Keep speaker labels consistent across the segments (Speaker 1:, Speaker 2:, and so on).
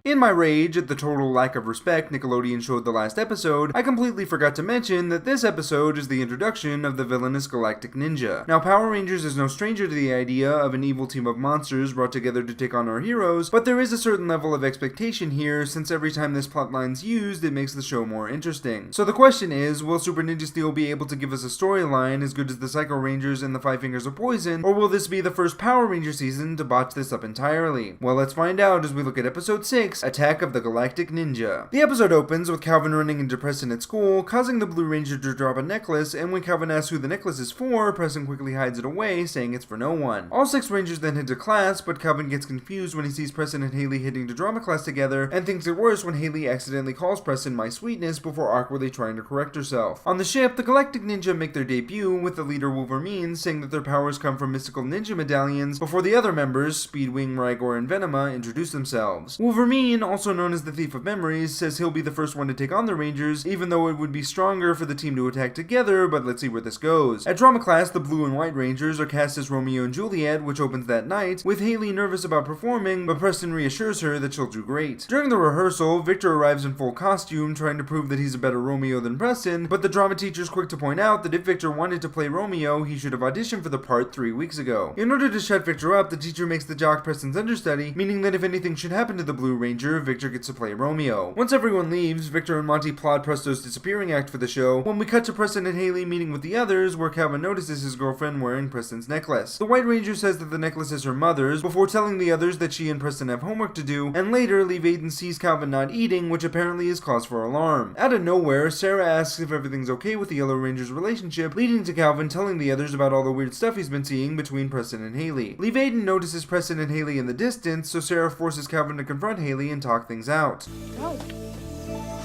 Speaker 1: In my rage at the total lack of respect Nickelodeon showed the last episode, I completely forgot to mention that this episode is the introduction of the villainous Galactic Ninja. Now, Power Rangers is no stranger to the idea of an evil team of monsters brought together to take on our heroes, but there is a certain level of expectation here since every time this plotline's used, it makes the show more interesting. So the question is, will Super Ninja Steel be able to give us a storyline as good as the Psycho Rangers and the Five Fingers of Poison, or will this be the first Power Ranger season to botch this up entirely? Well, let's find out as we look at episode 6, Attack of the Galactic Ninja. The episode opens with Calvin running into Preston at school, causing the Blue Ranger to drop a necklace, and when Calvin asks who the necklace is for, Preston quickly hides it away, saying it's for no one. All 6 Rangers then head to class, but Calvin gets confused when he sees Preston and Haley heading to drama class together, and thinks it worse when Haley accidentally calls Preston My Sweetness before awkwardly trying to correct herself. On the ship, the Galactic Ninja make their debut, with the leader Wolverine saying that their powers come from mystical ninja medallions, before the other members, Speedwing, Rygor, and Venema, introduce themselves. Wolverine, also known as the Thief of Memories, says he'll be the first one to take on the Rangers, even though it would be stronger for the team to attack together, but let's see where this goes. At drama class, the Blue and White Rangers are cast as Romeo and Juliet, which opens that night, with Haley nervous about performing, but Preston reassures her that she'll do great. During the rehearsal, Victor arrives in full costume, trying to prove that he's a better Romeo than Preston, but the drama teacher's quick to point out that if Victor wanted to play Romeo, he should have auditioned for the part 3 weeks ago. In order to shut Victor up, the teacher makes the jock Preston's understudy, meaning that if anything should happen to the Blue Ranger, Victor gets to play Romeo. Once everyone leaves, Victor and Monty plot Presto's disappearing act for the show, when we cut to Preston and Haley meeting with the others, where Calvin notices his girlfriend wearing Preston's necklace. The White Ranger says that the necklace is her mother's, before telling the others that she and Preston have homework to do, and later, Lee Vaden sees Calvin not eating, which apparently is cause for alarm. Out of nowhere, Sarah asks if everything's okay with the Yellow Ranger's relationship, leading to Calvin telling the others about all the weird stuff he's been seeing between Preston and Haley. Lee Vaden notices Preston and Haley in the distance, so Sarah forces Calvin to confront Haley and talk things out.
Speaker 2: Oh.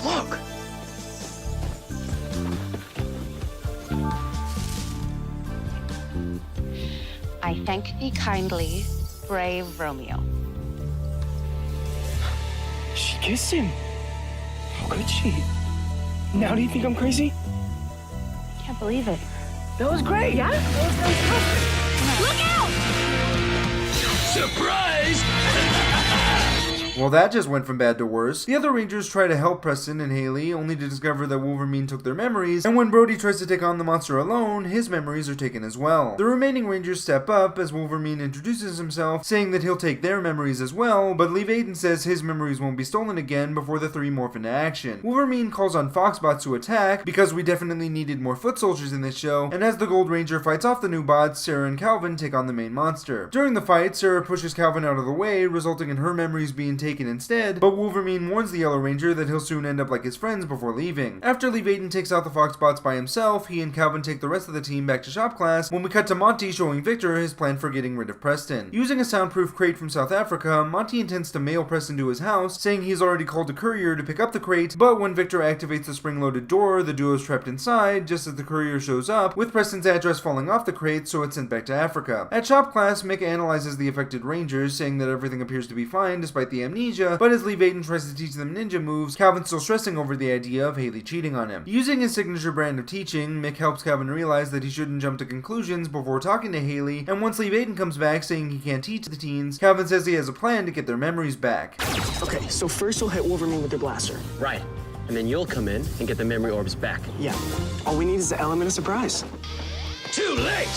Speaker 2: Look!
Speaker 3: I thank thee kindly, brave Romeo.
Speaker 2: She kissed him. How could she? Now do you think I'm crazy?
Speaker 3: Can't believe it.
Speaker 2: That was great!
Speaker 3: Yeah? That was
Speaker 2: Look out! Surprise!
Speaker 1: Well, that just went from bad to worse. The other Rangers try to help Preston and Haley, only to discover that Wolverine took their memories, and when Brody tries to take on the monster alone, his memories are taken as well. The remaining Rangers step up as Wolverine introduces himself, saying that he'll take their memories as well, but Lee Vaden says his memories won't be stolen again before the 3 morph into action. Wolverine calls on Foxbots to attack, because we definitely needed more foot soldiers in this show, and as the Gold Ranger fights off the new bots, Sarah and Calvin take on the main monster. During the fight, Sarah pushes Calvin out of the way, resulting in her memories being taken instead, but Wolverine warns the Yellow Ranger that he'll soon end up like his friends before leaving. After Lee Vaden takes out the Foxbots by himself, he and Calvin take the rest of the team back to shop class, when we cut to Monty showing Victor his plan for getting rid of Preston. Using a soundproof crate from South Africa, Monty intends to mail Preston to his house, saying he's already called a courier to pick up the crate, but when Victor activates the spring-loaded door, the duo's trapped inside, just as the courier shows up, with Preston's address falling off the crate, so it's sent back to Africa. At shop class, Mick analyzes the affected Rangers, saying that everything appears to be fine despite the amnesia, but as Lee Vaden tries to teach them ninja moves, Calvin's still stressing over the idea of Haley cheating on him. Using his signature brand of teaching, Mick helps Calvin realize that he shouldn't jump to conclusions before talking to Haley, and once Lee Vaden comes back saying he can't teach the teens, Calvin says he has a plan to get their memories back.
Speaker 2: Okay, so first you'll hit Wolverine with your blaster.
Speaker 4: Right. And then you'll come in and get the memory orbs back.
Speaker 2: Yeah. All we need is the element of surprise.
Speaker 5: Too late!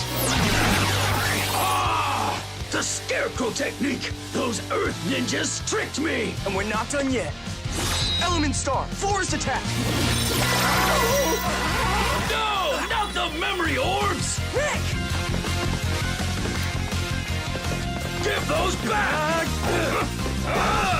Speaker 5: The Scarecrow technique! Those Earth ninjas tricked me!
Speaker 2: And we're not done yet. Element Star, Force Attack!
Speaker 5: No! Not the memory orbs!
Speaker 2: Rick!
Speaker 5: Give those back!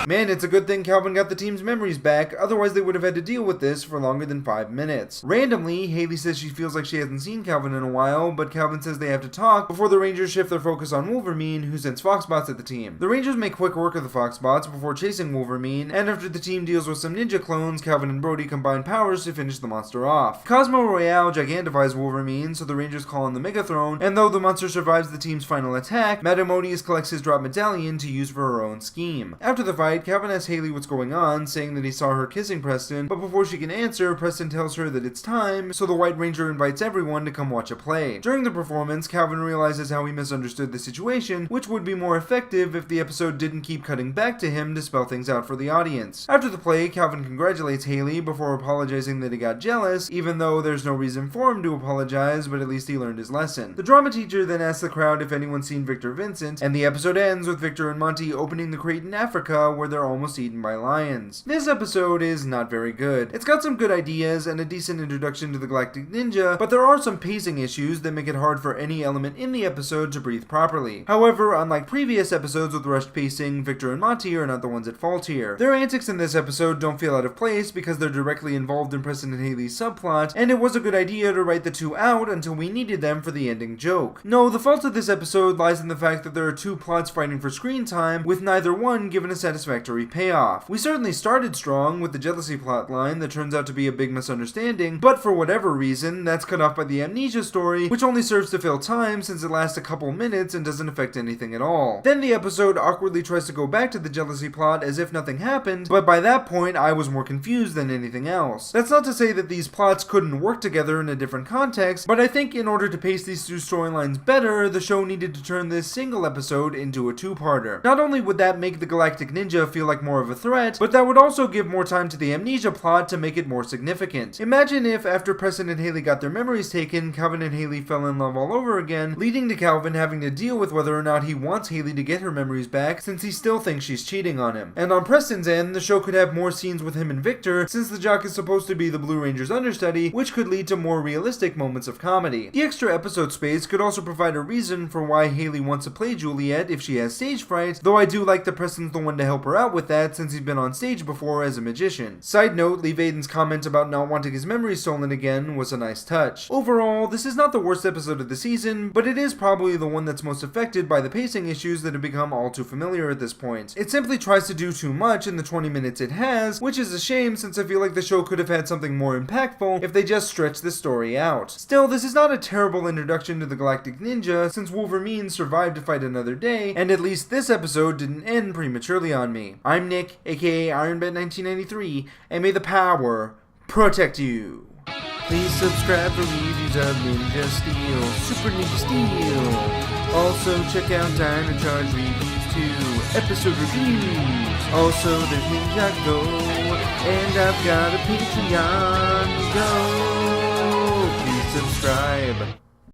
Speaker 1: Man, it's a good thing Calvin got the team's memories back, otherwise they would have had to deal with this for longer than 5 minutes. Randomly, Haley says she feels like she hasn't seen Calvin in a while, but Calvin says they have to talk before the Rangers shift their focus on Wolverine, who sends Foxbots at the team. The Rangers make quick work of the Foxbots before chasing Wolverine, and after the team deals with some ninja clones, Calvin and Brody combine powers to finish the monster off. Cosmo Royale gigantifies Wolverine, so the Rangers call on the Megathrone, and though the monster survives the team's final attack, Madame Odious collects his drop medallion to use for her own scheme. After the fight, fight, Calvin asks Haley what's going on, saying that he saw her kissing Preston, but before she can answer, Preston tells her that it's time, so the White Ranger invites everyone to come watch a play. During the performance, Calvin realizes how he misunderstood the situation, which would be more effective if the episode didn't keep cutting back to him to spell things out for the audience. After the play, Calvin congratulates Haley before apologizing that he got jealous, even though there's no reason for him to apologize, but at least he learned his lesson. The drama teacher then asks the crowd if anyone's seen Victor Vincent, and the episode ends with Victor and Monty opening the crate in Africa where they're almost eaten by lions. This episode is not very good. It's got some good ideas and a decent introduction to the Galactic Ninja, but there are some pacing issues that make it hard for any element in the episode to breathe properly. However, unlike previous episodes with rushed pacing, Victor and Monty are not the ones at fault here. Their antics in this episode don't feel out of place because they're directly involved in Preston and Haley's subplot, and it was a good idea to write the two out until we needed them for the ending joke. No, the fault of this episode lies in the fact that there are two plots fighting for screen time, with neither one given a satisfactory payoff. We certainly started strong with the jealousy plotline that turns out to be a big misunderstanding, but for whatever reason, that's cut off by the amnesia story, which only serves to fill time since it lasts a couple minutes and doesn't affect anything at all. Then the episode awkwardly tries to go back to the jealousy plot as if nothing happened, but by that point I was more confused than anything else. That's not to say that these plots couldn't work together in a different context, but I think in order to pace these two storylines better, the show needed to turn this single episode into a two-parter. Not only would that make the Galactic Ninja feel like more of a threat, but that would also give more time to the amnesia plot to make it more significant. Imagine if, after Preston and Haley got their memories taken, Calvin and Haley fell in love all over again, leading to Calvin having to deal with whether or not he wants Haley to get her memories back since he still thinks she's cheating on him. And on Preston's end, the show could have more scenes with him and Victor, since the jock is supposed to be the Blue Ranger's understudy, which could lead to more realistic moments of comedy. The extra episode space could also provide a reason for why Haley wants to play Juliet if she has stage fright, though I do like that Preston's the one to help her out with that since he's been on stage before as a magician. Side note, Lee Vaden's comment about not wanting his memories stolen again was a nice touch. Overall, this is not the worst episode of the season, but it is probably the one that's most affected by the pacing issues that have become all too familiar at this point. It simply tries to do too much in the 20 minutes it has, which is a shame since I feel like the show could have had something more impactful if they just stretched the story out. Still, this is not a terrible introduction to the Galactic Ninja since Wolverine survived to fight another day, and at least this episode didn't end prematurely on me. I'm Nick, aka IronBet1993, and may the power protect you. Please subscribe for reviews of Ninja Steel, Super Ninja Steel. Also check out Dino Charge Reviews too, episode reviews. Also there's Ninja Go, and I've got a Patreon. Go!